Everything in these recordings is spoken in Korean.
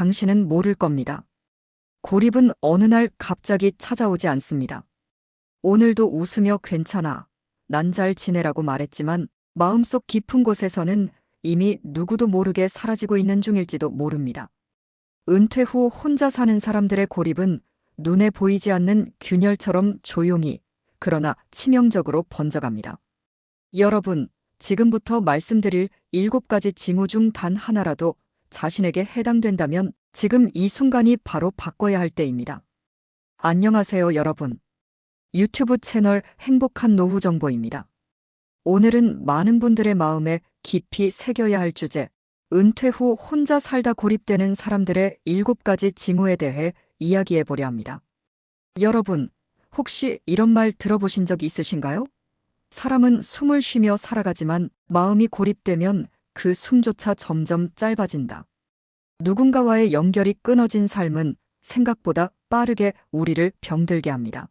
당신은 모를 겁니다. 고립은 어느 날 갑자기 찾아오지 않습니다. 오늘도 웃으며 괜찮아, 난 잘 지내라고 말했지만 마음속 깊은 곳에서는 이미 누구도 모르게 사라지고 있는 중일지도 모릅니다. 은퇴 후 혼자 사는 사람들의 고립은 눈에 보이지 않는 균열처럼 조용히, 그러나 치명적으로 번져갑니다. 여러분, 지금부터 말씀드릴 7가지 징후 중 단 하나라도 자신에게 해당된다면 지금 이 순간이 바로 바꿔야 할 때입니다. 안녕하세요, 여러분. 유튜브 채널 행복한 노후 정보입니다. 오늘은 많은 분들의 마음에 깊이 새겨야 할 주제, 은퇴 후 혼자 살다 고립되는 사람들의 7가지 징후에 대해 이야기해 보려 합니다. 여러분, 혹시 이런 말 들어보신 적 있으신가요? 사람은 숨을 쉬며 살아가지만 마음이 고립되면 그 숨조차 점점 짧아진다. 누군가와의 연결이 끊어진 삶은 생각보다 빠르게 우리를 병들게 합니다.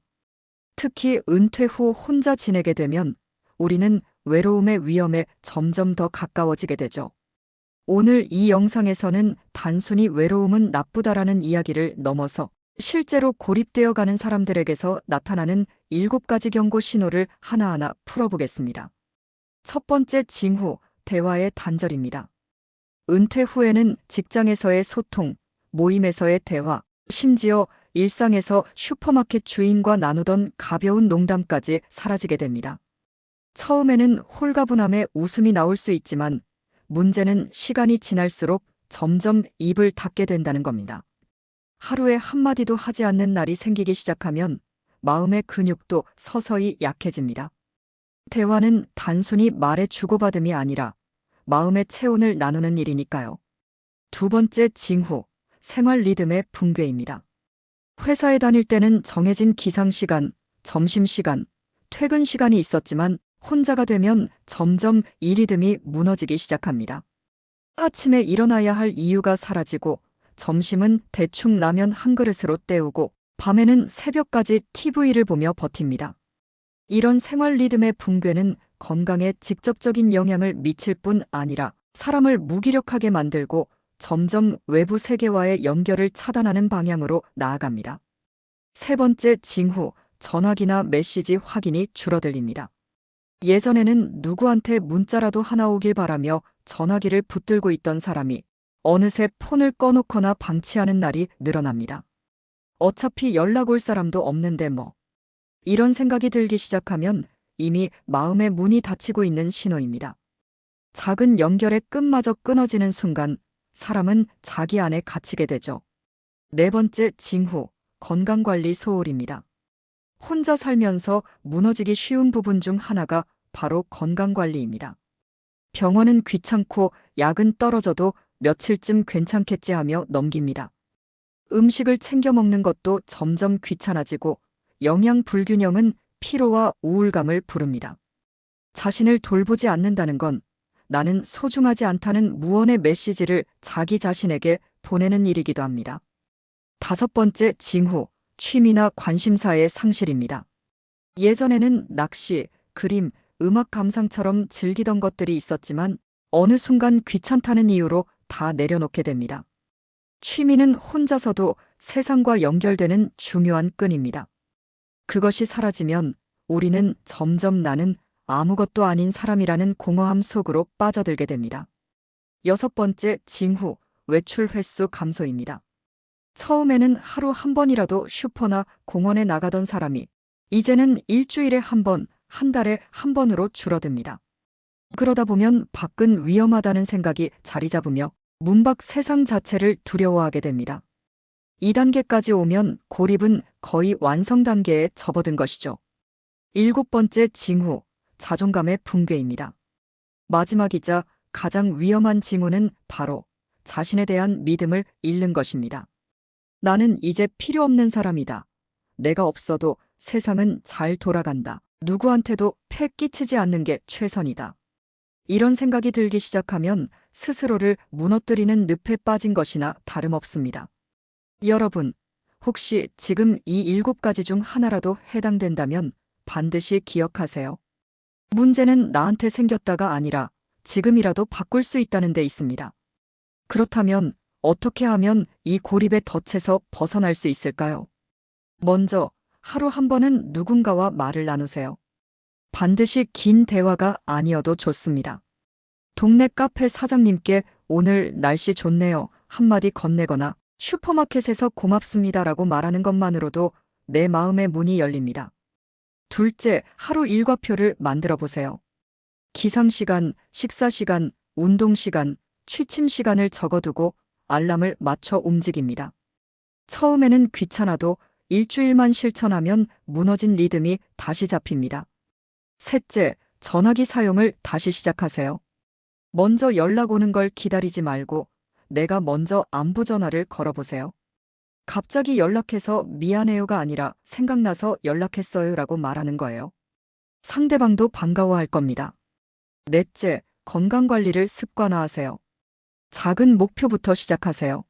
특히 은퇴 후 혼자 지내게 되면 우리는 외로움의 위험에 점점 더 가까워지게 되죠. 오늘 이 영상에서는 단순히 외로움은 나쁘다라는 이야기를 넘어서 실제로 고립되어 가는 사람들에게서 나타나는 7가지 경고 신호를 하나하나 풀어보겠습니다. 첫 번째 징후, 대화의 단절입니다. 은퇴 후에는 직장에서의 소통, 모임에서의 대화, 심지어 일상에서 슈퍼마켓 주인과 나누던 가벼운 농담까지 사라지게 됩니다. 처음에는 홀가분함에 웃음이 나올 수 있지만 문제는 시간이 지날수록 점점 입을 닫게 된다는 겁니다. 하루에 한마디도 하지 않는 날이 생기기 시작하면 마음의 근육도 서서히 약해집니다. 대화는 단순히 말의 주고받음이 아니라 마음의 체온을 나누는 일이니까요. 두 번째 징후, 생활 리듬의 붕괴입니다. 회사에 다닐 때는 정해진 기상시간, 점심시간, 퇴근 시간이 있었지만 혼자가 되면 점점 이 리듬이 무너지기 시작합니다. 아침에 일어나야 할 이유가 사라지고 점심은 대충 라면 한 그릇으로 때우고 밤에는 새벽까지 TV를 보며 버팁니다. 이런 생활 리듬의 붕괴는 건강에 직접적인 영향을 미칠 뿐 아니라 사람을 무기력하게 만들고 점점 외부 세계와의 연결을 차단하는 방향으로 나아갑니다. 세 번째 징후, 전화기나 메시지 확인이 줄어들립니다. 예전에는 누구한테 문자라도 하나 오길 바라며 전화기를 붙들고 있던 사람이 어느새 폰을 꺼놓거나 방치하는 날이 늘어납니다. 어차피 연락 올 사람도 없는데 뭐. 이런 생각이 들기 시작하면 이미 마음의 문이 닫히고 있는 신호입니다. 작은 연결의 끈마저 끊어지는 순간 사람은 자기 안에 갇히게 되죠. 네 번째 징후, 건강관리 소홀입니다. 혼자 살면서 무너지기 쉬운 부분 중 하나가 바로 건강관리입니다. 병원은 귀찮고 약은 떨어져도 며칠쯤 괜찮겠지 하며 넘깁니다. 음식을 챙겨 먹는 것도 점점 귀찮아지고 영양 불균형은 피로와 우울감을 부릅니다. 자신을 돌보지 않는다는 건 나는 소중하지 않다는 무언의 메시지를 자기 자신에게 보내는 일이기도 합니다. 다섯 번째 징후, 취미나 관심사의 상실입니다. 예전에는 낚시, 그림, 음악 감상처럼 즐기던 것들이 있었지만 어느 순간 귀찮다는 이유로 다 내려놓게 됩니다. 취미는 혼자서도 세상과 연결되는 중요한 끈입니다. 그것이 사라지면 우리는 점점 나는 아무것도 아닌 사람이라는 공허함 속으로 빠져들게 됩니다. 여섯 번째 징후, 외출 횟수 감소입니다. 처음에는 하루 한 번이라도 슈퍼나 공원에 나가던 사람이 이제는 일주일에 한 번, 한 달에 한 번으로 줄어듭니다. 그러다 보면 밖은 위험하다는 생각이 자리 잡으며 문 밖 세상 자체를 두려워하게 됩니다. 2단계까지 오면 고립은 거의 완성 단계에 접어든 것이죠. 7번째 징후, 자존감의 붕괴입니다. 마지막이자 가장 위험한 징후는 바로 자신에 대한 믿음을 잃는 것입니다. 나는 이제 필요 없는 사람이다. 내가 없어도 세상은 잘 돌아간다. 누구한테도 패 끼치지 않는 게 최선이다. 이런 생각이 들기 시작하면 스스로를 무너뜨리는 늪에 빠진 것이나 다름없습니다. 여러분, 혹시 지금 이 7가지 중 하나라도 해당된다면 반드시 기억하세요. 문제는 나한테 생겼다가 아니라 지금이라도 바꿀 수 있다는 데 있습니다. 그렇다면 어떻게 하면 이 고립의 덫에서 벗어날 수 있을까요? 먼저 하루 한 번은 누군가와 말을 나누세요. 반드시 긴 대화가 아니어도 좋습니다. 동네 카페 사장님께 오늘 날씨 좋네요 한마디 건네거나 슈퍼마켓에서 고맙습니다라고 말하는 것만으로도 내 마음의 문이 열립니다. 둘째, 하루 일과표를 만들어 보세요. 기상시간, 식사시간, 운동시간, 취침시간을 적어두고 알람을 맞춰 움직입니다. 처음에는 귀찮아도 일주일만 실천하면 무너진 리듬이 다시 잡힙니다. 셋째, 전화기 사용을 다시 시작하세요. 먼저 연락 오는 걸 기다리지 말고 내가 먼저 안부 전화를 걸어보세요. 갑자기 연락해서 미안해요가 아니라 생각나서 연락했어요라고 말하는 거예요. 상대방도 반가워할 겁니다. 넷째, 건강관리를 습관화하세요. 작은 목표부터 시작하세요.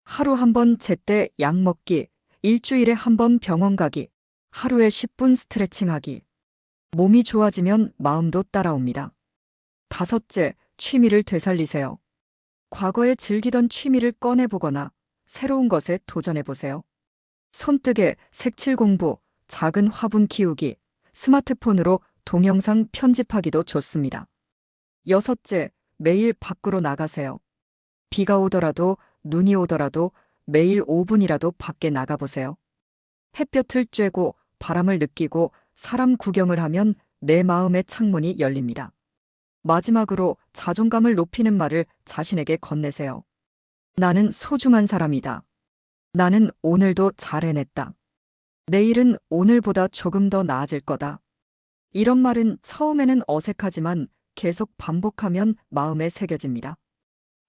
하루 한 번 제때 약 먹기, 일주일에 한 번 병원 가기, 하루에 10분 스트레칭하기. 몸이 좋아지면 마음도 따라옵니다. 다섯째, 취미를 되살리세요. 과거에 즐기던 취미를 꺼내보거나 새로운 것에 도전해보세요. 손뜨개, 색칠 공부, 작은 화분 키우기, 스마트폰으로 동영상 편집하기도 좋습니다. 여섯째, 매일 밖으로 나가세요. 비가 오더라도 눈이 오더라도 매일 5분이라도 밖에 나가보세요. 햇볕을 쬐고 바람을 느끼고 사람 구경을 하면 내 마음의 창문이 열립니다. 마지막으로 자존감을 높이는 말을 자신에게 건네세요. 나는 소중한 사람이다. 나는 오늘도 잘 해냈다. 내일은 오늘보다 조금 더 나아질 거다. 이런 말은 처음에는 어색하지만 계속 반복하면 마음에 새겨집니다.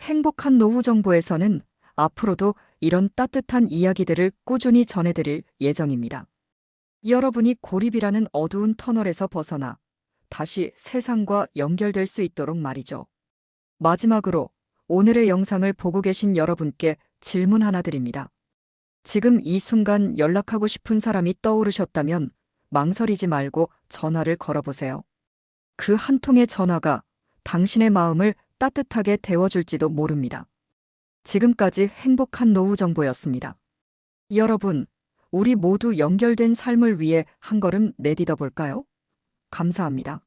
행복한 노후 정보에서는 앞으로도 이런 따뜻한 이야기들을 꾸준히 전해드릴 예정입니다. 여러분이 고립이라는 어두운 터널에서 벗어나 다시 세상과 연결될 수 있도록 말이죠. 마지막으로 오늘의 영상을 보고 계신 여러분께 질문 하나 드립니다. 지금 이 순간 연락하고 싶은 사람이 떠오르셨다면 망설이지 말고 전화를 걸어보세요. 그 한 통의 전화가 당신의 마음을 따뜻하게 데워줄지도 모릅니다. 지금까지 행복한 노후 정보였습니다. 여러분, 우리 모두 연결된 삶을 위해 한 걸음 내딛어 볼까요? 감사합니다.